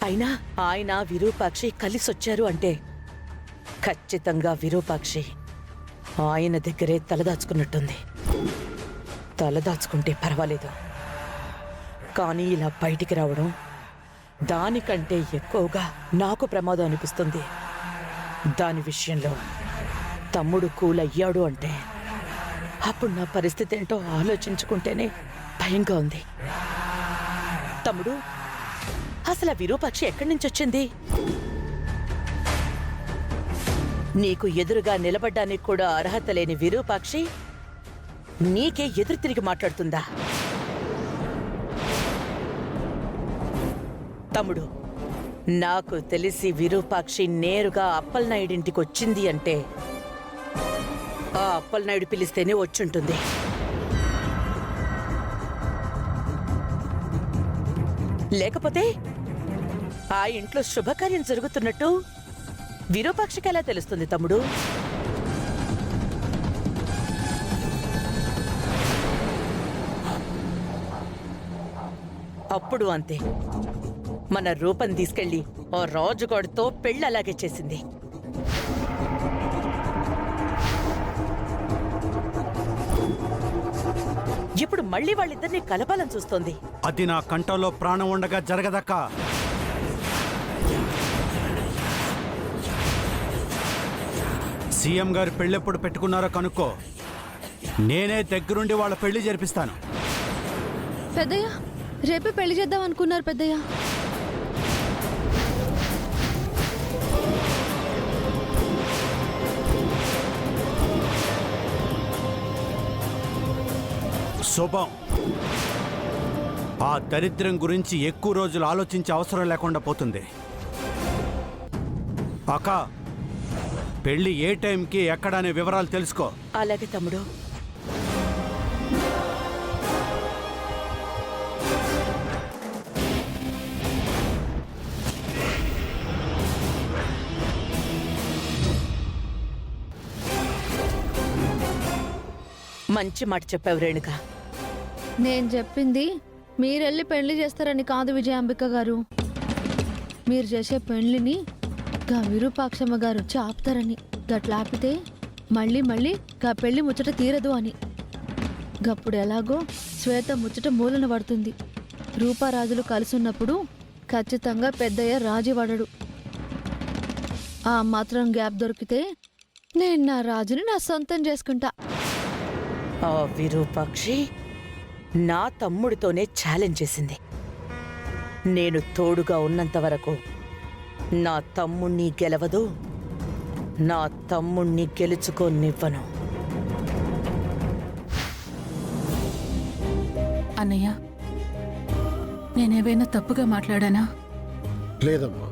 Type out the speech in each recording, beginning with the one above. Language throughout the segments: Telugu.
అయినా ఆయన విరూపాక్షి కలిసొచ్చారు అంటే ఖచ్చితంగా విరూపాక్షి ఆయన దగ్గరే తలదాచుకున్నట్టుంది. తలదాచుకుంటే పర్వాలేదు, కానీ ఇలా బయటికి రావడం దానికంటే ఎక్కువగా నాకు ప్రమాదం అనిపిస్తుంది. దాని విషయంలో తమ్ముడు కూలయ్యాడు అంటే అప్పుడు నా పరిస్థితి ఏంటో ఆలోచించుకుంటేనే భయంగా ఉంది. తమ్ముడు, అసలు ఆ విరూపాక్షి ఎక్కడి నుంచి వచ్చింది? నీకు ఎదురుగా నిలబడ్డానికి కూడా అర్హత లేని విరూపాక్షి నీకే ఎదురు తిరిగి మాట్లాడుతుందా? తమ్ముడు, నాకు తెలిసి విరూపాక్షి నేరుగా అప్పలనాయుడింటికి వచ్చింది అంటే ఆ అప్పలనాయుడు పిలిస్తేనే వచ్చుంటుంది. లేకపోతే ఆ ఇంట్లో శుభకార్యం జరుగుతున్నట్టు విరూపాక్షికి ఎలా తెలుస్తుంది తమ్ముడు? అప్పుడు అంతే, మన రూపం తీసుకెళ్లి ఆ రాజుగాడితో పెళ్ళి అలాగే చేసింది. ఇప్పుడు మళ్ళీ వాళ్ళిద్దరిని కలపాలని చూస్తోంది. అది నా కంఠంలో ప్రాణం ఉండగా జరగదక్క. సీఎం గారు పెళ్ళెప్పుడు పెట్టుకున్నారో కనుక్కో, నేనే దగ్గరుండి వాళ్ళ పెళ్లి జరిపిస్తాను. పెద్దయ్య, రేపే పెళ్లి చేద్దాం అనుకున్నారు పెద్దయ్య. శుభం. ఆ దరిద్రం గురించి ఎక్కువ రోజులు ఆలోచించే అవసరం లేకుండా పోతుంది. అక్క, పెళ్లి ఏ టైంకి ఎక్కడనే వివరాలు తెలుసుకో. అలాగే తమ్ముడు. మంచి మాట చెప్పావు రేణుక. నేను చెప్పింది మీరెళ్ళి పెళ్లి చేస్తారని కాదు విజయాంబిక గారు. మీరు చేసే పెళ్లిని గా విరూపాక్షమ్మ గారు వచ్చి ఆపుతారని. గట్లాపితే మళ్ళీ మళ్ళీ గా పెళ్లి ముచ్చట తీరదు అని. గప్పుడు ఎలాగో శ్వేత ముచ్చట మూలన పడుతుంది. రూపారాజులు కలిసున్నప్పుడు ఖచ్చితంగా పెద్దయ్య రాజీ పడడు. ఆ మాత్రం గ్యాప్ దొరికితే నేను నా రాజుని నా సొంతం చేసుకుంటా. ఆ విరూపాక్షి నా తమ్ముడితోనే ఛాలెంజ్ చేసింది. నేను తోడుగా ఉన్నంత వరకు నా తమ్ముణ్ణి గెలవదు, నా తమ్ముణ్ణి గెలుచుకోనివ్వను. అన్నయ్య, నేనేవైనా తప్పుగా మాట్లాడానా? లేదమ్మా,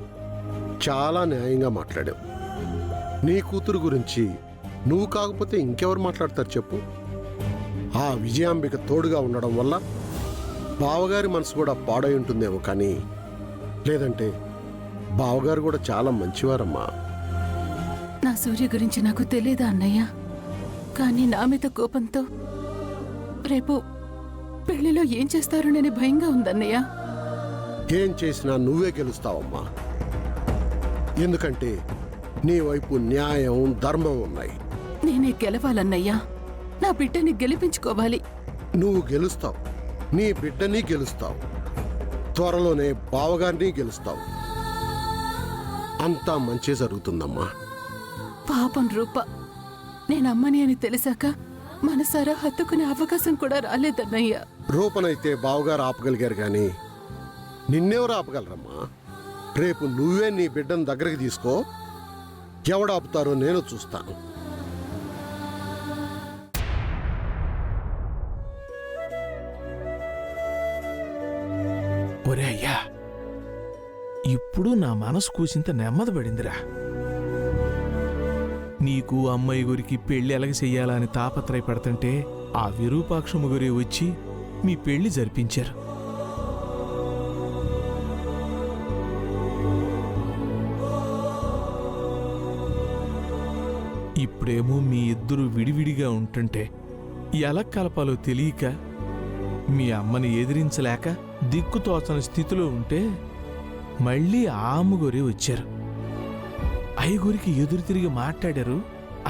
చాలా న్యాయంగా మాట్లాడావు. నీ కూతురు గురించి నువ్వు కాకపోతే ఇంకెవరు మాట్లాడతారు చెప్పు? ఆ విజయాంబిక తోడుగా ఉండడం వల్ల బావగారి మనసు కూడా పాడై ఉంటుందేమో, కానీ లేదంటే బావగారు కూడా చాలా మంచివారమ్మా. నా సూర్య గురించి నాకు తెలీదా అన్నయ్య? కానీ నా మీద కోపంతో రేపు పెళ్లిలో ఏం చేస్తారోనని భయంగా ఉందన్నయ్య. ఏం చేసినా నువ్వే గెలుస్తావమ్మా. ఎందుకంటే నీ వైపు న్యాయం, ధర్మం ఉన్నాయి. నేనే గెలవాలన్నయ్యా. నా బిడ్డని గెలిపించుకోవాలి. నువ్వు గెలుస్తావు, నీ బిడ్డని గెలుస్తావు, త్వరలోనే బావగారిని గెలుస్తావు. అంతా మంచి జరుగుతుందమ్మా. పాపం రూప, నేనమ్మని అని తెలిసాక మనసారా హత్తుకునే అవకాశం కూడా రాలేదన్నయ్య. రూపనైతే బావగారు ఆపగలిగారు గాని నిన్నెవరు ఆపగలరమ్మా? రేపు నువ్వే నీ బిడ్డను దగ్గరికి తీసుకో, ఎవడాపుతారో నేను చూస్తాను. ఒరే అయ్యా, ఇప్పుడు నా మనసు కూసింత నెమ్మది పడిందిరా. నీకు అమ్మాయి గురికి పెళ్లి ఎలాగ చెయ్యాలా అని తాపత్రయపడుతుంటే ఆ విరూపాక్షమ్మ గురి వచ్చి మీ పెళ్లి జరిపించారు. ఇప్పుడేమో మీ ఇద్దరు విడివిడిగా ఉంటుంటే ఎలా కలపాలో తెలియక మీ అమ్మని ఎదిరించలేక దిక్కుతోచని స్థితిలో ఉంటే మళ్ళీ ఆ అమ్మగోరే వచ్చారు. ఐగురికి ఎదురు తిరిగి మాట్లాడారు.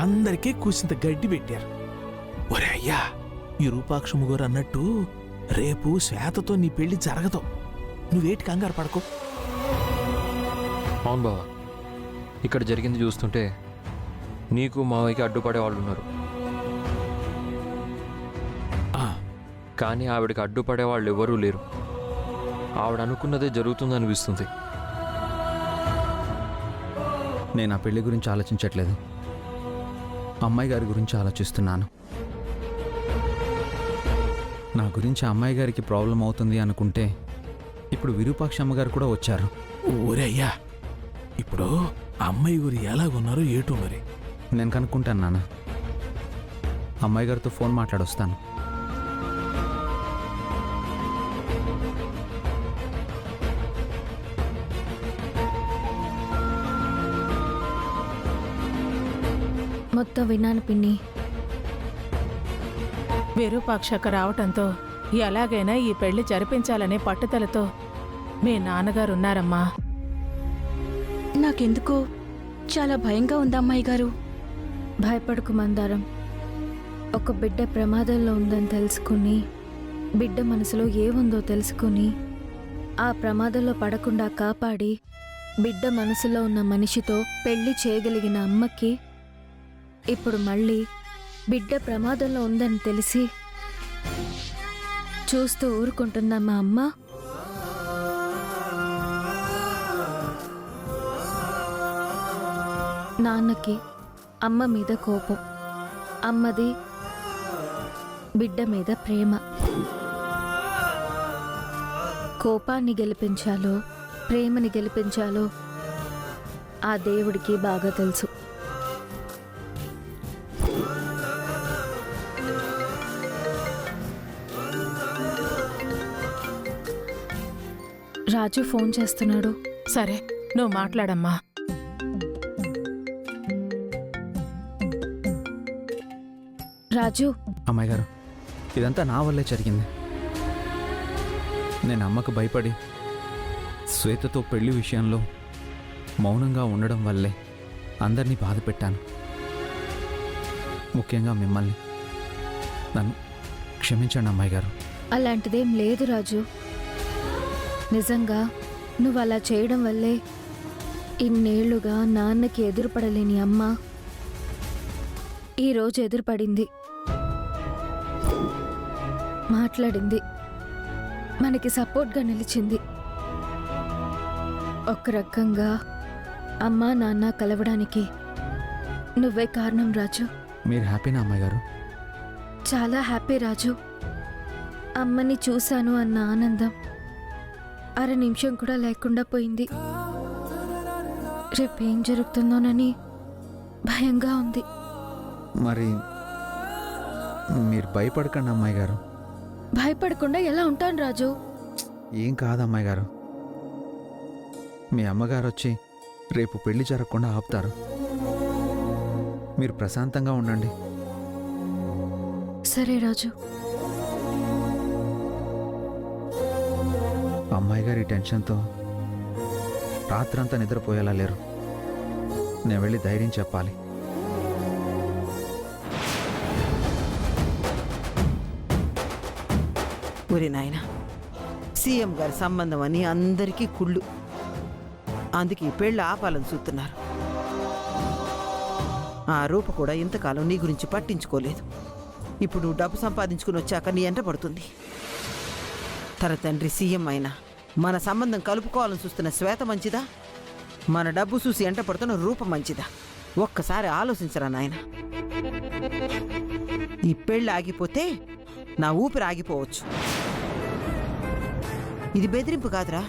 అందరికీ కూసింత గడ్డి పెట్టారు. ఒరే అయ్యా, ఈ రూపాక్షమ్మ గారు అన్నట్టు రేపు శ్వేతతో నీ పెళ్లి జరగదు. నువ్వేటి కంగారు పడకు. అవును బావా, ఇక్కడ జరిగింది చూస్తుంటే నీకు మావయ్యకి అడ్డుపడే వాళ్ళు ఉన్నారు. కానీ ఆవిడకి అడ్డుపడే వాళ్ళు ఎవరూ లేరు. ఆవిడ అనుకున్నదే జరుగుతుందనిపిస్తుంది. నేను ఆ పెళ్లి గురించి ఆలోచించట్లేదు, అమ్మాయి గారి గురించి ఆలోచిస్తున్నాను. నా గురించి అమ్మాయి గారికి ప్రాబ్లం అవుతుంది అనుకుంటే ఇప్పుడు విరూపాక్ష అమ్మగారు కూడా వచ్చారు. ఒరే అయ్యా, ఇప్పుడు అమ్మాయి గురి ఎలాగున్నారో ఏటో మరి. నేను కనుక్కుంటాను నాన్న. అమ్మాయి గారితో ఫోన్ మాట్లాడొస్తాను. మొత్తం విన్నాను పిన్ని. విరూపాక్షక రావటంతో ఎలాగైనా ఈ పెళ్లి జరిపించాలనే పట్టుదలతో మీ నాన్నగారున్నారమ్మా. నాకెందుకో చాలా భయంగా ఉంది అమ్మాయి గారు. భయపడకు మందారం. ఒక బిడ్డ ప్రమాదంలో ఉందని తెలుసుకుని, బిడ్డ మనసులో ఏముందో తెలుసుకుని, ఆ ప్రమాదంలో పడకుండా కాపాడి, బిడ్డ మనసులో ఉన్న మనిషితో పెళ్లి చేయగలిగిన అమ్మకి ఇప్పుడు మళ్ళీ బిడ్డ ప్రమాదంలో ఉందని తెలిసి చూస్తూ ఊరుకుంటుందా మా అమ్మ? నాన్నకి అమ్మ మీద కోపం, అమ్మది బిడ్డ మీద ప్రేమ. కోపాన్ని గెలిపించాలో ప్రేమని గెలిపించాలో ఆ దేవుడికి బాగా తెలుసు. రాజు ఫోన్ చేస్తున్నాడు. సరే, నువ్వు మాట్లాడమ్మా. రాజు, అమ్మాయి గారు, ఇదంతా నా వల్లే జరిగింది. నేను అమ్మకు భయపడి శ్వేతతో పెళ్లి విషయంలో మౌనంగా ఉండడం వల్లే అందరినీ బాధ పెట్టాను. ముఖ్యంగా మిమ్మల్ని. నన్ను క్షమించండి అమ్మాయి గారు. అలాంటిదేం లేదు రాజు. నిజంగా నువ్వు అలా చేయడం వల్లే ఇన్నేళ్లుగా నాన్నకి ఎదురుపడలేని అమ్మ ఈరోజు ఎదురుపడింది, మాట్లాడింది, మనకి సపోర్ట్గా నిలిచింది. ఒక రకంగా అమ్మ నాన్న కలవడానికి నువ్వే కారణం రాజు. మీరు హ్యాపీనా అమ్మాయి గారు? చాలా హ్యాపీ రాజు. అమ్మని చూశాను అన్న ఆనందం అర నిమిషం కూడా లేకుండా పోయింది. రేపేం జరుగుతుందోనని భయంగా ఉంది. మరి మీరు భయపడకండి అమ్మాయి గారు. భయపడకుండా ఎలా ఉంటాను రాజు? ఏం కాదు అమ్మాయి గారు. మీ అమ్మగారు వచ్చి రేపు పెళ్లి జరగకుండా ఆపుతారు. మీరు ప్రశాంతంగా ఉండండి. సరే రాజు. అమ్మాయి గారి టెన్షన్తో రాత్రంతా నిద్రపోయేలా లేరు. నేను వెళ్ళి ధైర్యం చెప్పాలి. ఒరే నాయన, సీఎం గారి సంబంధం అని అందరికీ కుళ్ళు. అందుకే ఈ పెళ్ళి ఆపాలని చూస్తున్నారు. ఆ రూప కూడా ఇంతకాలం నీ గురించి పట్టించుకోలేదు. ఇప్పుడు నువ్వు డబ్బు సంపాదించుకుని వచ్చాక నీ ఎంట పడుతుంది. తన తండ్రి సీఎం అయినా మన సంబంధం కలుపుకోవాలని చూస్తున్న శ్వేత మంచిదా, మన డబ్బు చూసి ఎంట పడుతున్న రూప మంచిదా? ఒక్కసారి ఆలోచించరా నాయన. ఈ పెళ్ళి ఆగిపోతే నా ఊపిరి ఆగిపోవచ్చు. ఇది బెదిరింపు కాదురా,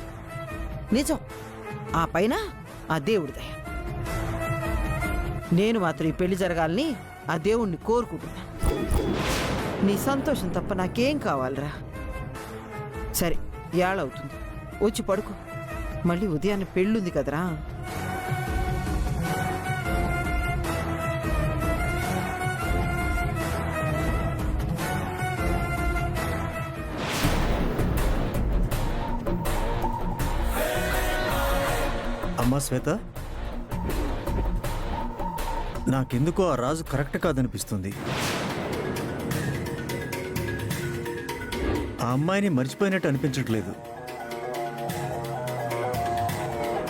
నిజం. ఆ పైన ఆ దేవుడి దయ. నేను మాత్రం ఈ పెళ్లి జరగాలని ఆ దేవుణ్ణి కోరుకుంటున్నా. నీ సంతోషం తప్ప నాకేం కావాలరా? సరే, ఏళవుతుంది, వచ్చి పడుకో. మళ్ళీ ఉదయాన్నే పెళ్ళుంది కదరా. అమ్మా శ్వేత, నాకెందుకో ఆ రాజు కరెక్ట్ కాదనిపిస్తుంది. ఆ అమ్మాయిని మర్చిపోయినట్టు అనిపించట్లేదు.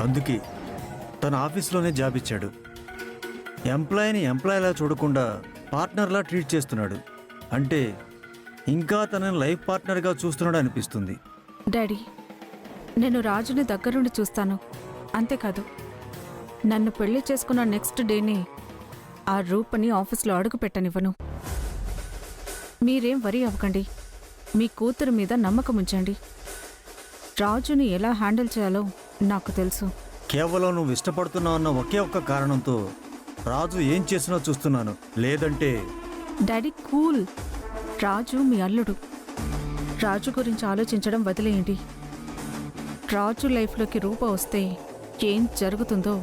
అందుకే తన ఆఫీస్లోనే జాబ్ ఇచ్చాడు. ఎంప్లాయీని ఎంప్లాయీలా చూడకుండా పార్ట్నర్లా ట్రీట్ చేస్తున్నాడు. అంటే ఇంకా తనని లైఫ్ పార్ట్నర్గా చూస్తున్నాడు అనిపిస్తుంది. డాడీ, నేను రాజుని దగ్గరుండి చూస్తాను. అంతేకాదు, నన్ను పెళ్లి చేసుకున్న నెక్స్ట్ డేనే ఆ రూపని ఆఫీస్లో అడుగు పెట్టనివ్వను. మీరేం వరీ అవ్వకండి. మీ కూతురు మీద నమ్మకం ఉంచండి. రాజుని ఎలా హ్యాండిల్ చేయాలో నాకు తెలుసు. కేవలం నువ్వు ఇష్టపడుతున్నావు అన్న ఒకే ఒక్క కారణంతో రాజు ఏం చేసినా చూస్తున్నాను. లేదంటే డాడీ కూల్. రాజు మీ అల్లుడు. రాజు గురించి ఆలోచించడం వదిలేయండి. రాజు లైఫ్లోకి రూప వస్తే ఏం జరుగుతుందో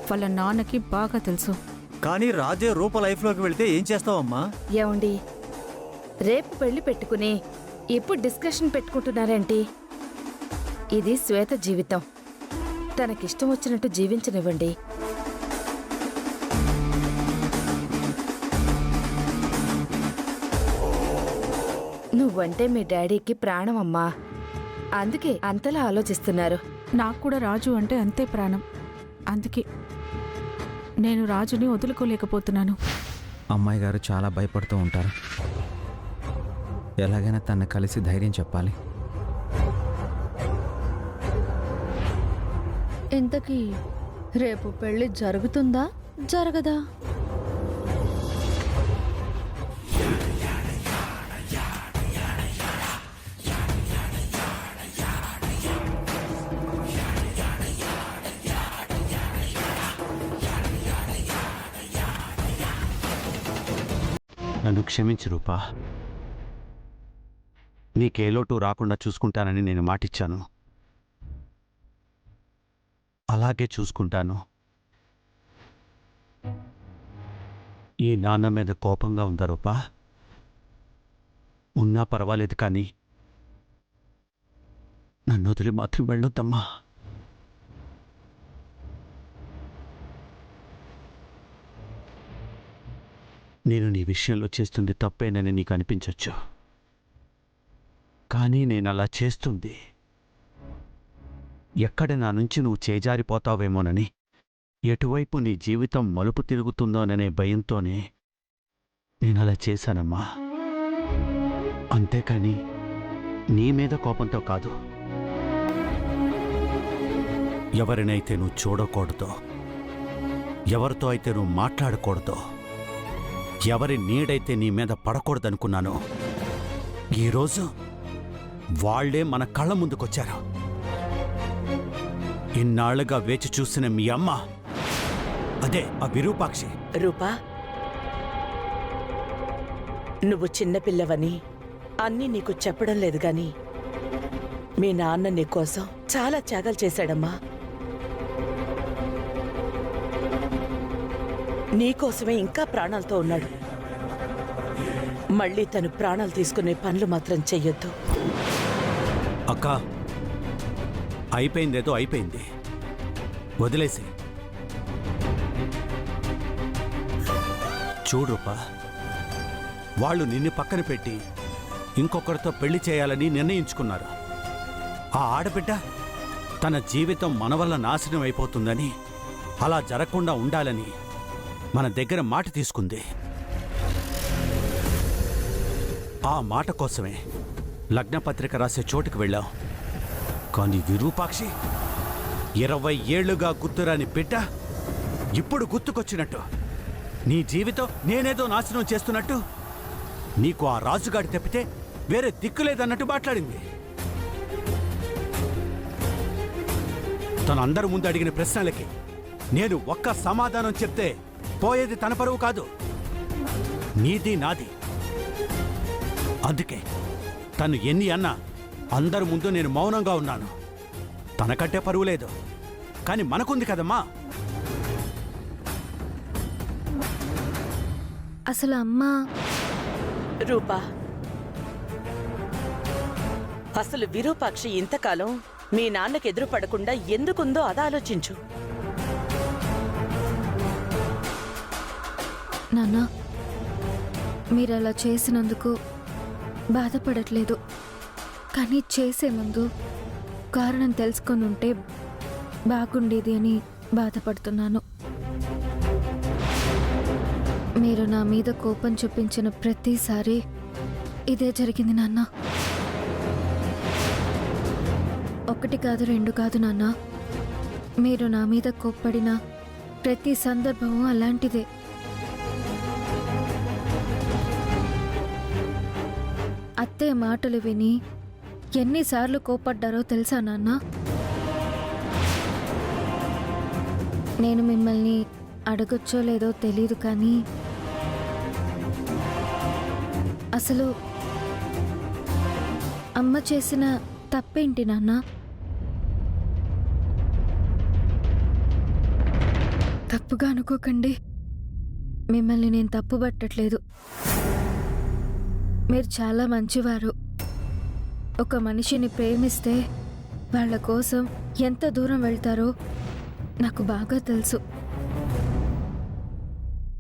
వాళ్ళ నాన్నకి బాగా తెలుసు. కానీ రాజే రూప లైఫ్లోకి వెళ్తే ఏం చేస్తావమ్మా? ఏమండి, రేపు పెళ్లి పెట్టుకుని ఇప్పుడు డిస్కషన్ పెట్టుకుంటున్నారేంటి? ఇది శ్వేత జీవితం. తనకిష్టం వచ్చినట్టు జీవించనివ్వండి. నువ్వంటే మీ డాడీకి ప్రాణం అమ్మా. అందుకే అంతలా ఆలోచిస్తున్నారు. నాకు కూడా రాజు అంటే అంతే ప్రాణం. అందుకే నేను రాజుని వదులుకోలేకపోతున్నాను. అమ్మాయి గారు చాలా భయపడుతూ ఉంటారు. ఎలాగైనా తనని కలిసి ధైర్యం చెప్పాలి. ఇంతకీ రేపు పెళ్లి జరుగుతుందా జరగదా? నన్ను క్షమించు రూపా. నీకే లోటు రాకుండా చూసుకుంటానని నేను మాటిచ్చాను. అలాగే చూసుకుంటాను. ఈ నాన్న మీద కోపంగా ఉందా రూపా? ఉన్నా పర్వాలేదు, కానీ నన్ను వదిలి మాత్రం వెళ్ళొద్దమ్మా. నేను నీ విషయంలో చేస్తుంది తప్పేనని నీకు అనిపించవచ్చు, కానీ నేను అలా చేస్తుంది ఎక్కడ నా నుంచి నువ్వు చేజారిపోతావేమోనని, ఎటువైపు నీ జీవితం మలుపు తిరుగుతుందోననే భయంతోనే నేను అలా చేశానమ్మా. అంతేకాని నీ మీద కోపంతో కాదు. ఎవరినైతే నువ్వు చూడకూడదో, ఎవరితో అయితే నువ్వు మాట్లాడకూడదో, ఎవరి నీడైతే నీ మీద పడకూడదనుకున్నానో, ఈరోజు వాళ్లే మన కళ్ళ ముందుకొచ్చారు. ఇన్నాళ్లుగా వేచి చూసిన మీ అమ్మ, అదే ఆ విరూపాక్షి. రూపా, నువ్వు చిన్నపిల్లవని అన్నీ నీకు చెప్పడం లేదు గాని మీ నాన్న నీకోసం చాలా త్యాగాలు చేశాడమ్మా. నీకోసమే ఇంకా ప్రాణాలతో ఉన్నాడు. మళ్ళీ తను ప్రాణాలు తీసుకునే పనులు మాత్రం చెయ్యొద్దు. అక్క, అయిపోయిందేదో అయిపోయింది, వదిలేసి. చూడుపా, వాళ్ళు నిన్ను పక్కన పెట్టి ఇంకొకరితో పెళ్లి చేయాలని నిర్ణయించుకున్నారు. ఆ ఆడబిడ్డ తన జీవితం మన వల్ల నాశనం అయిపోతుందని, అలా జరగకుండా ఉండాలని మన దగ్గర మాట తీసుకుంది. ఆ మాట కోసమే లగ్నపత్రిక రాసే చోటుకు వెళ్ళాం. కానీ విరూపాక్షి 20 ఏళ్లుగా గుర్తురాని బిడ్డ ఇప్పుడు గుర్తుకొచ్చినట్టు, నీ జీవితం నేనేదో నాశనం చేస్తున్నట్టు, నీకు ఆ రాజుగాడి తప్పితే వేరే దిక్కులేదన్నట్టు మాట్లాడింది. తనందరి ముందు అడిగిన ప్రశ్నలకి నేను ఒక్క సమాధానం చెప్తే పోయేది తన పరువు కాదు, నీది నాది. అందుకే తను ఎన్ని అన్నా అందరి ముందు నేను మౌనంగా ఉన్నాను. తనకంటే పరువు లేదు, కానీ మనకుంది కదమ్మా. అసలు అమ్మా రూపా, అసలు విరూపాక్షి ఇంతకాలం మీ నాన్నకి ఎదురు పడకుండా ఎందుకుందో అది ఆలోచించు. నాన్న, మీరు అలా చేసినందుకు బాధపడట్లేదు, కానీ చేసే ముందు కారణం తెలుసుకొని ఉంటే బాగుండేది అని బాధపడుతున్నాను. మీరు నా మీద కోపం చూపించిన ప్రతిసారి ఇదే జరిగింది నాన్న. ఒకటి కాదు, రెండు కాదు నాన్న. మీరు నా మీద కోప్పడిన ప్రతి సందర్భము అలాంటిదే. అత్తయ్య మాటలు విని ఎన్నిసార్లు కోప్పడ్డారో తెలుసా నాన్న? నేను మిమ్మల్ని అడగొచ్చో లేదో తెలీదు, కానీ అసలు అమ్మ చేసిన తప్పేంటి నాన్న? తప్పుగా అనుకోకండి, మిమ్మల్ని నేను తప్పుపట్టట్లేదు. మీరు చాలా మంచివారు. ఒక మనిషిని ప్రేమిస్తే వాళ్ళ కోసం ఎంత దూరం వెళ్తారో నాకు బాగా తెలుసు.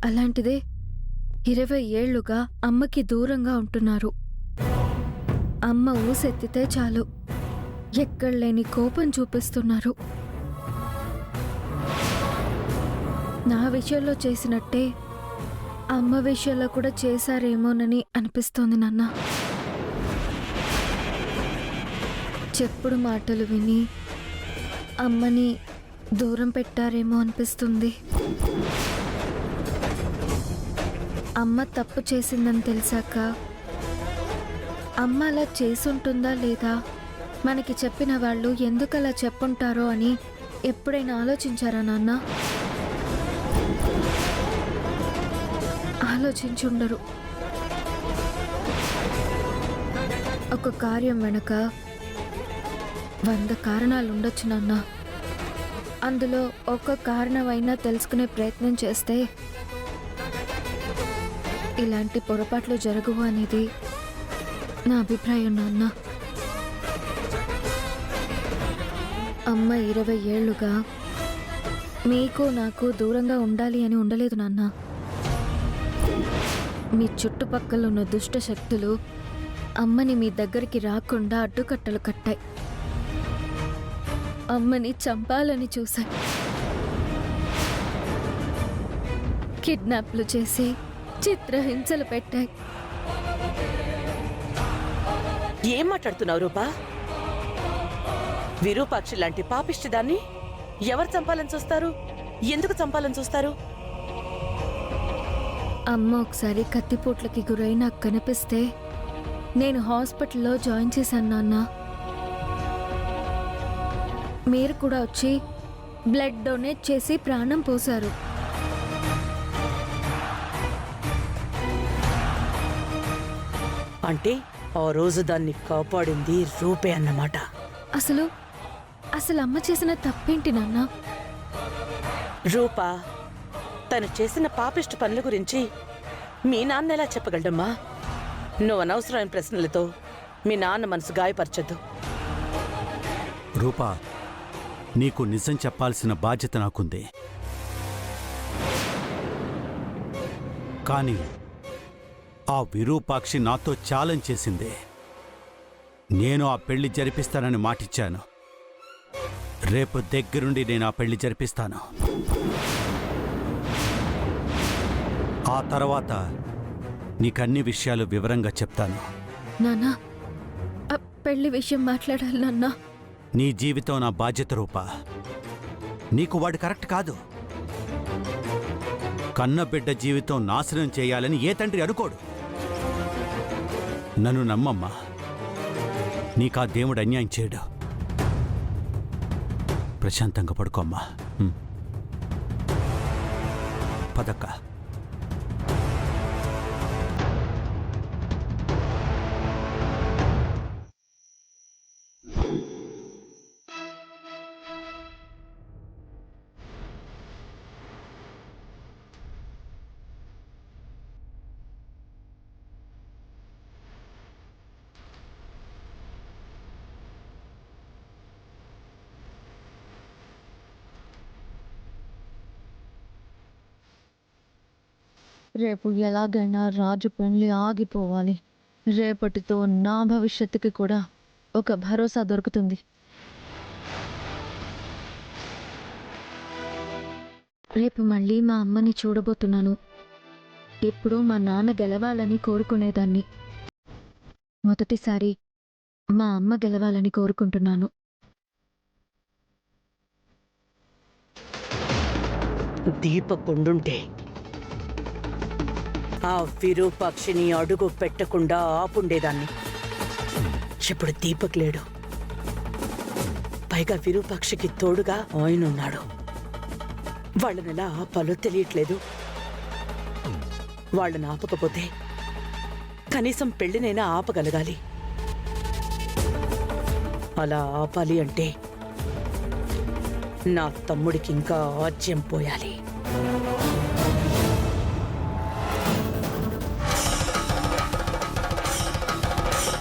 అలాంటిదే 20 ఏళ్లుగా అమ్మకి దూరంగా ఉంటున్నారు. అమ్మ ఊసెత్తితే చాలు ఎక్కడలేని కోపం చూపిస్తున్నారు. నా విషయంలో చేసినట్టే అమ్మ విషయంలో కూడా చేశారేమోనని అనిపిస్తోంది నాన్న. చెప్పుడు మాటలు విని అమ్మని దూరం పెట్టారేమో అనిపిస్తుంది. అమ్మ తప్పు చేసిందని తెలిసాక అమ్మ అలా చేసుంటుందా లేదా, మనకి చెప్పిన వాళ్ళు ఎందుకు అలా చెప్పుంటారో అని ఎప్పుడైనా ఆలోచించారా నాన్న? ఆలోచించుండరు. ఒక కార్యం వెనక 100 కారణాలు ఉండొచ్చు నాన్న. అందులో ఒక్క కారణమైనా తెలుసుకునే ప్రయత్నం చేస్తే ఇలాంటి పొరపాట్లు జరగవు అనేది నా అభిప్రాయం నాన్న. అమ్మ 20 ఏళ్లుగా మీకు నాకు దూరంగా ఉండాలి అని ఉండలేదు నాన్న. మీ చుట్టుపక్కల ఉన్న దుష్ట శక్తులు అమ్మని మీ దగ్గరికి రాకుండా అడ్డుకట్టలు కట్టాయి. అమ్మని చంపాలని చూశాయి. కిడ్నాప్లు చేసి చిత్రహింసలు పెట్టాయి. ఏం మాట్లాడుతున్నావు రూపా? విరూపాక్షి లాంటి పాపిష్టిదాన్ని ఎవరు చంపాలని చూస్తారు? ఎందుకు చంపాలని చూస్తారు? అమ్మ ఒకసారి కత్తిపోట్లకి గురై నాకు కనిపిస్తే నేను హాస్పిటల్లో జాయిన్ చేశాను నాన్న. మీరు కూడా వచ్చి బ్లడ్ డొనేట్ చేసి ప్రాణం పోశారు. అంటే ఆ రోజు దాన్ని కాపాడింది రూపే అన్నమాట. అసలు అమ్మ చేసిన తప్పేంటి నాన్న? రూపా తను చేసిన పాపిష్టి పనుల గురించి మీ నాన్న ఎలా చెప్పగలడమ్మా? నువ్వు అనవసరమైన ప్రశ్నలతో మీ నాన్న మనసు గాయపరచద్దు. రూపా, నీకు నిజం చెప్పాల్సిన బాధ్యత నాకుంది. కానీ ఆ విరూపాక్షి నాతో ఛాలెంజ్ చేసింది. నేను ఆ పెళ్లి జరిపిస్తానని మాటిచ్చాను. రేపు దగ్గరుండి నేను ఆ పెళ్లి జరిపిస్తాను. ఆ తర్వాత నీకన్ని విషయాలు వివరంగా చెప్తాను. నాన్నా, పెళ్లి విషయం మాట్లాడాలి నాన్నా. నీ జీవితం నా బాధ్యత రూపా. నీకు వాడు కరెక్ట్ కాదు. కన్నబిడ్డ జీవితం నాశనం చేయాలని ఏ తండ్రి అనుకోడు. నన్ను నమ్మమ్మా, నీకా దేవుడు అన్యాయం చేయడు. ప్రశాంతంగా పడుకోమ్మా. పదక్క. రేపు ఎలాగైనా రాజు పెళ్లి ఆగిపోవాలి. రేపటితో నా భవిష్యత్తుకి కూడా ఒక భరోసా దొరుకుతుంది. రేపు మళ్ళీ మా అమ్మని చూడబోతున్నాను. ఎప్పుడూ మా నాన్న గెలవాలని కోరుకునేదాన్ని. మొదటిసారి మా అమ్మ గెలవాలని కోరుకుంటున్నాను. దీపకుండుంటే ఆ విరూపాక్షిని అడుగు పెట్టకుండా ఆపుండేదాన్ని. ఇప్పుడు దీపక్ లేడు. పైగా విరూపాక్షికి తోడుగా ఆయనున్నాడు. వాళ్ళని ఎలా ఆపాలో తెలియట్లేదు. వాళ్ళని ఆపకపోతే కనీసం పెళ్లినైనా ఆపగలగాలి. అలా ఆపాలి అంటే నా తమ్ముడికి ఇంకా ఆజ్యం పోయాలి.